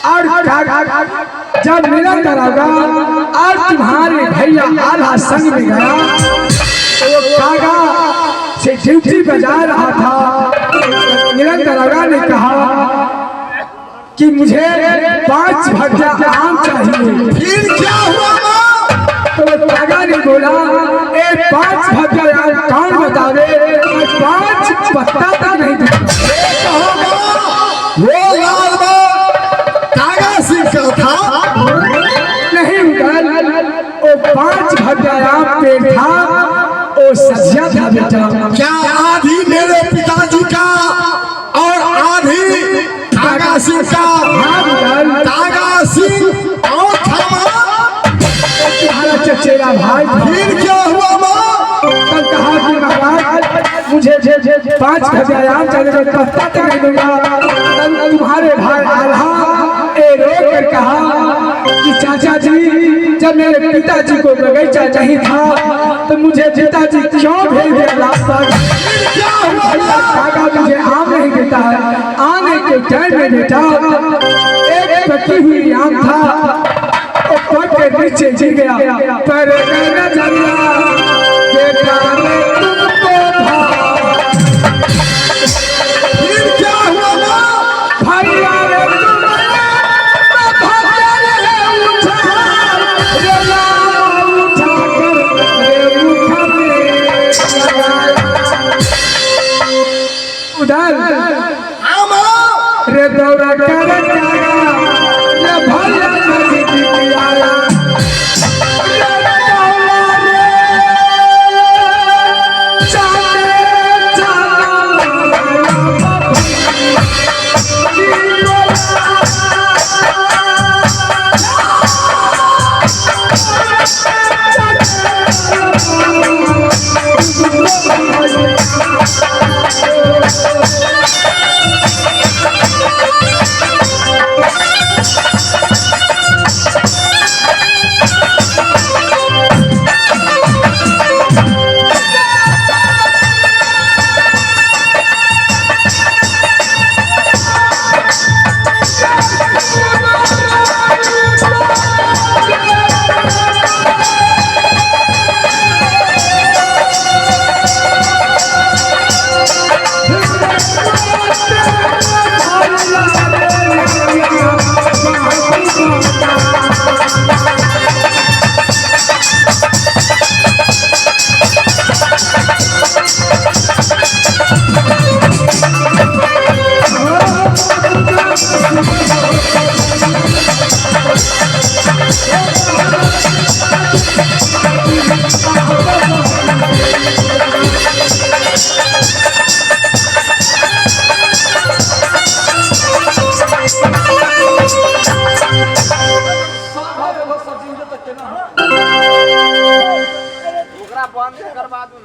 और जब निरंतर होगा और तुम्हारे भैया आधा संग में गया तो वो कागा से ड्यूटी बजा रहा था। निरंतर होगा ने कहा कि मुझे 5 भज्जा आम चाहिए। फिर क्या हुआ माँ? तो वो कागा ने बोला 5 भज्जा आम कौन बतावे, 5 पत्ता तक नहीं दूंगा। वो लाल कागा सिंह का था नहीं वो 5 भज्जा आम पेड़ था, वो सब्जियां था बेटा। क्या आधी मेरे पिताजी का और आधी कागा सिंह का? कागा सिंह और तुम्हारा चचेरा भाई। फिर क्या हुआ माँ? तब कहा कि महाराज मुझे 5 भज्जा आम चाहिए, पत्ता तक नहीं दूंगा। तब तुम्हारे भाई आल्हा रोक कर कहा कि चाचा जी जब मेरे पिताजी को बगीचा नहीं था तो मुझे पिताजी क्यों भेज दिया रास्ता? काका मुझे आम नहीं देता है। आने के टाइम में बेटा एक पकी हुई आम था, वो पक के नीचे गिर गया। पर कहना चाहिए बेटा तुमको फिर क्या हुआ भैया उधर रे दौड़ा कर रे भैया नदी किनारा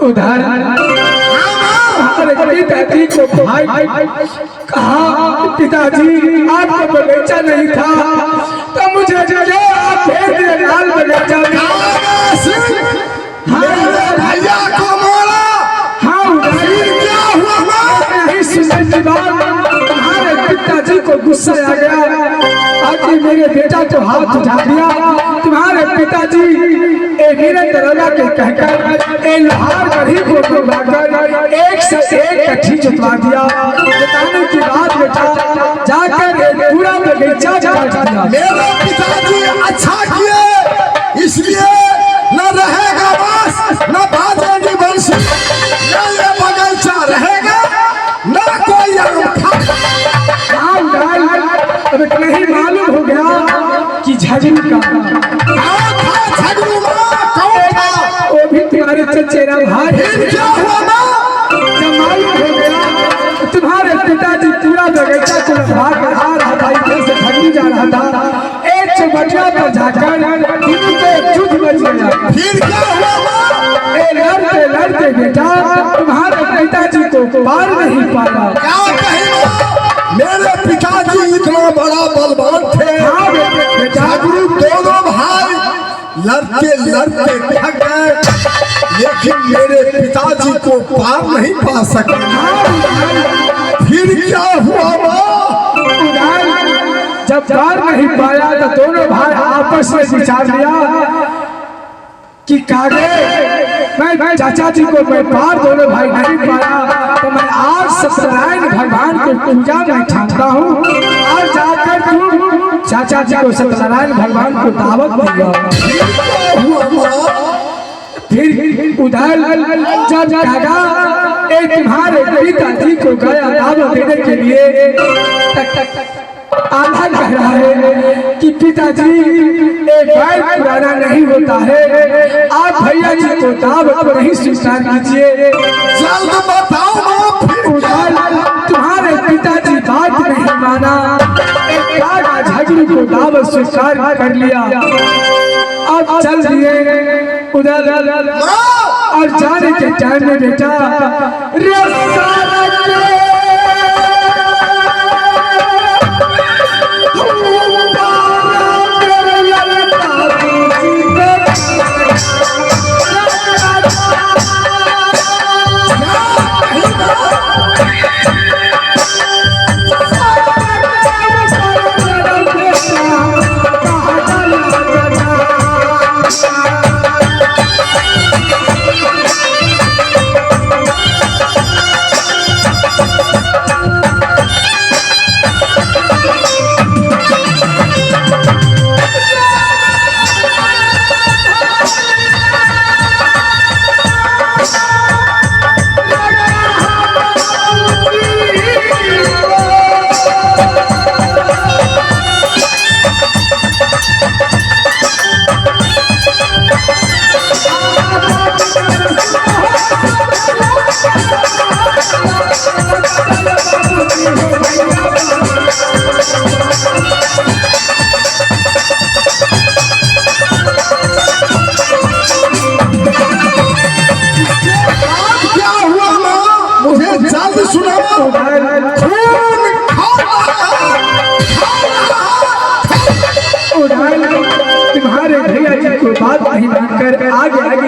उधर हमारे पिताजी को भाई कहा पिताजी आपको बगीचा नहीं था तो मुझे आप भेज दिए लाल बगीचा में। भैया को मारा। हाँ क्या हुआ? नहीं सुनने की बात तुम्हारे पिताजी को गुस्सा आ गया आखिर मेरे बेटा को हाथ उठा दिया। तुम्हारे पिताजी निरंतर के कहकर लोहार गरीब को भागकर एक से एक कच्ची जुटवा दिया। बताने की बात बेटा जाकर पूरा बगीचा काट दिया। मेरे पिताजी अच्छा किए, इसलिए न रहेगा बस न बाजेगी बंसी, न ये बगीचा रहेगा न कोई अब नहीं मालूम हो गया कि झगड़ू का वो भी तुम्हारे चचेरा भाई। क्या हुआ जब मालूम हो गया तुम्हारे पिताजी पूरा बगीचा को भाग कर आ रहा था, इधर से भगनी जा रहा था। एक चौबटिया पर जाकर युद्ध मच गया। फिर क्या हुआ? लड़ते लड़ते बेटा तुम्हारे पिताजी को पार नहीं पाया। क्या कहें? मेरे पिताजी इतना बड़ा बलवान थे। झगड़ू दोनों भाई लड़ते लड़ते थक गए, लेकिन मेरे पिताजी को पार नहीं पा सके। फिर क्या हुआ? जब पार नहीं पाया तो दोनों भाई आपस में विचार लिया कि कागे मैं चाचा जी को मैं पार दोनों भाई नहीं पाया तो मैं आज सत्यनारायण भगवान को पूजा में ठानता हूँ और जाकर तुम चाचा जी को सत्यनारायण भगवान को दावत दिया। फिर उधर जब कागा एक तुम्हारे पिताजी को गया दावत देने के लिए आधा कह रहा है कि पिताजी एक बार पुराना नहीं होता है, आप भैया जी को दावत नहीं स्वीकार कीजिए। जल्द बताओ तुम्हारे पिताजी बात नहीं माना, एक कागा झगड़ू को दावत स्वीकार कर लिया। अब चल दिए उधर और जाने के टाइम में बेटा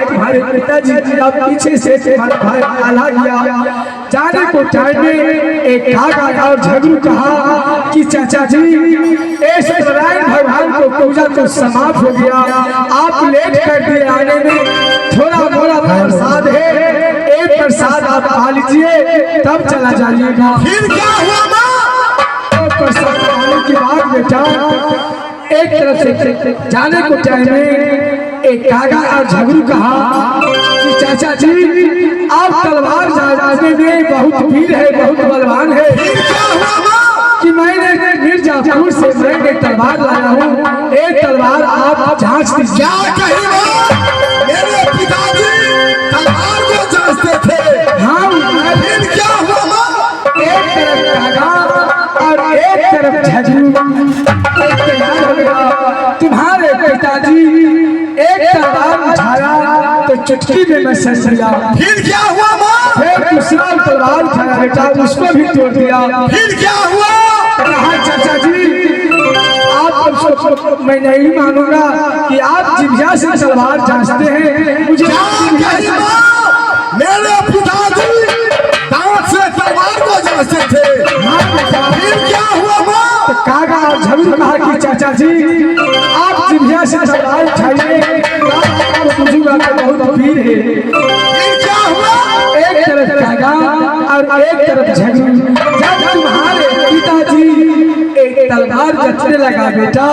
तुम्हारे पिताजी आप पीछे से तुम्हारा भाई आला गया। जाने को टाइम में एक कागा और झगड़ू कहा कि चाचा जी सत्यनारायण भगवान को पूजा तो समाप्त हो गया, आप लेट कर दिए आने में, थोड़ा मोड़ा प्रसाद है, एक प्रसाद आप खा लीजिए तब चला जाइएगा। फिर क्या हुआ? प्रसाद खाने के बाद बेटा एक तरफ से जाने को टाइम में एक कागा और झगड़ू कहा कि चाचा जी आप तलवार जाने में बहुत वीर है, बहुत बलवान है, कि मैंने मिर्जापुर से मैंने तलवार लाया हूँ, एक तलवार आप जांच दीजिए। मेरे पिताजी तलवार को जांचते थे। हाँ, फिर क्या हुआ? एक तरफ कागा और एक तरफ झगड़ू। तुम्हारे पिताजी एक तलवार उठाया तो चुटकी में मैं सच दिया। फिर क्या हुआ? फिर दूसरा तलवार उठाया बेटा, उसको भी तोड़ दिया। फिर क्या हुआ? कहा चाचा जी आप मैं नहीं मानूंगा कि आप जिभ्या से तलवार जांचते हैं, मुझे मेरे पिताजी दांत से तलवार को जांचते थे। फिर क्या हुआ? तो कागा और झगड़ू कहा कि चाचा जी आप जिभ्या से तलवार उठाइए, बुझूंगा तो बहुत वीर है। फिर क्या हुआ? एक तरफ कागा और एक तरफ झगड़ू। जब तुम्हारे पिताजी एक तलवार जचने लगा बेटा,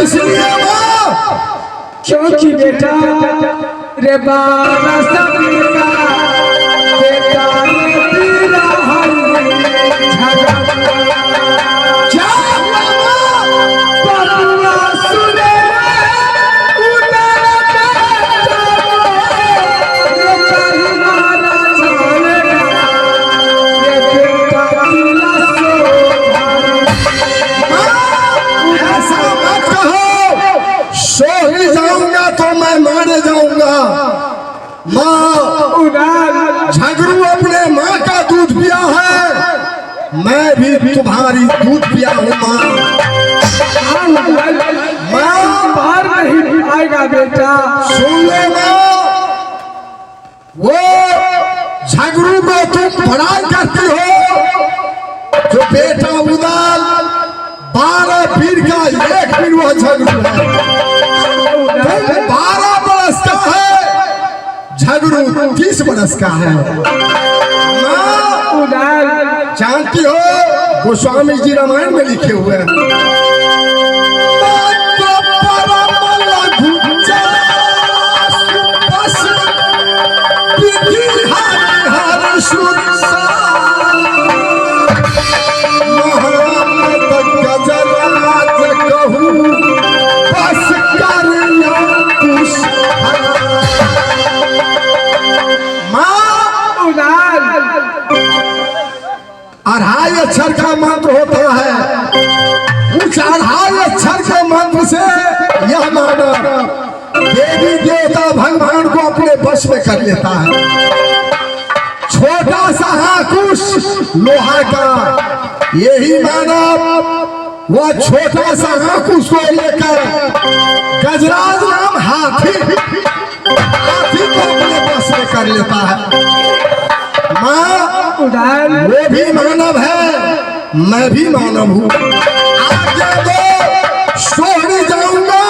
इसलिए माँ, क्योंकि बेटा रे बाबा सबीर का बेटा रे पीरा हरि झगड़ा क्या मामा? परुआ सुने उधर बेटा रे कहीं मारा जाएगा रे बेटा पीला सो ऐसा मत कहो, सो ही जाऊंगा तो मैं मारे जाऊंगा। माँ, उधर झगड़ू अपने माँ का दूध पिया है, मैं भी तुम्हारी दूध पिया हूँ माँ। माँ, बाहर नहीं आएगा बेटा। सुन लो माँ, वो झगड़ू को तुम बड़ाई करती हो, जो बेटा उदाल 12 पीर का एक पीर वो झगड़ू है। तुम 12 बरस का है, झगड़ू 30 बरस का है। माँ, उधर जानती हो गोस्वामी जी रामायण में लिखे हुए हैं, अढ़ाई अक्षर का मंत्र होता है। उस अढ़ाई अक्षर के मंत्र से यह मानव देवी देवता भगवान को अपने वश में कर लेता है। छोटा सा आकुश लोहा का, यही मानव वह छोटा सा आकुश को लेकर गजराज नाम हाथी को अपने वश में कर लेता है। माँ, उधर वो भी मानव है, मैं भी मानव हूँ। आगे दो, सोहनी जाऊंगा,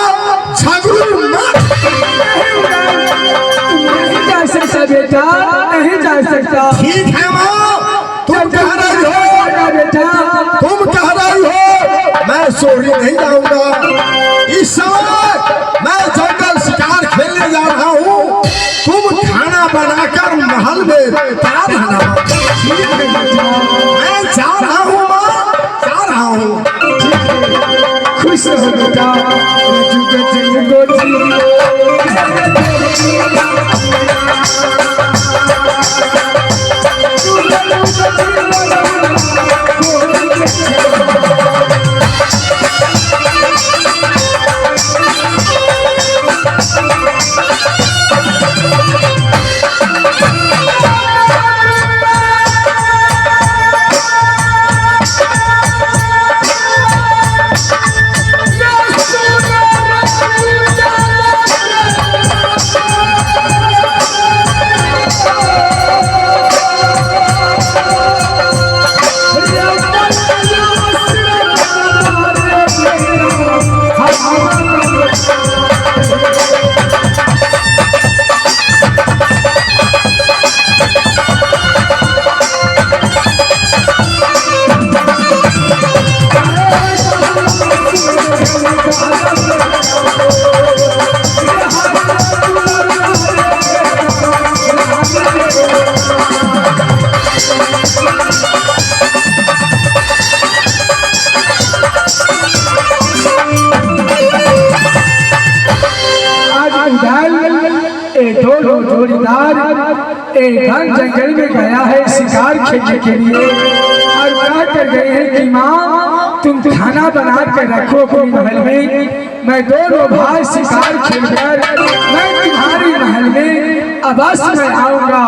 झगड़ू मत। नहीं जा सकता बेटा, नहीं जा सकता। ठीक है माँ, तुम कह रही हो बेटा, तुम कह रही हो, मैं सोहनी नहीं जाऊंगा। इस समय मैं जंगल शिकार खेलने जा रहा हूँ, तुम खाना बनाकर महल में तैयार रहना। मैं जा रहा हूँ माँ, जा रहा हूँ। खुश हो बेटा। जोड़ीदार एक घन जंगल में गया है शिकार खेलने के लिए और क्या कर गए हैं कि माँ तुम खाना बना कर रखो अपनी महल में, मैं दोनों भाई शिकार खेलकर मैं तुम्हारी महल में अवश्य मैं आऊंगा।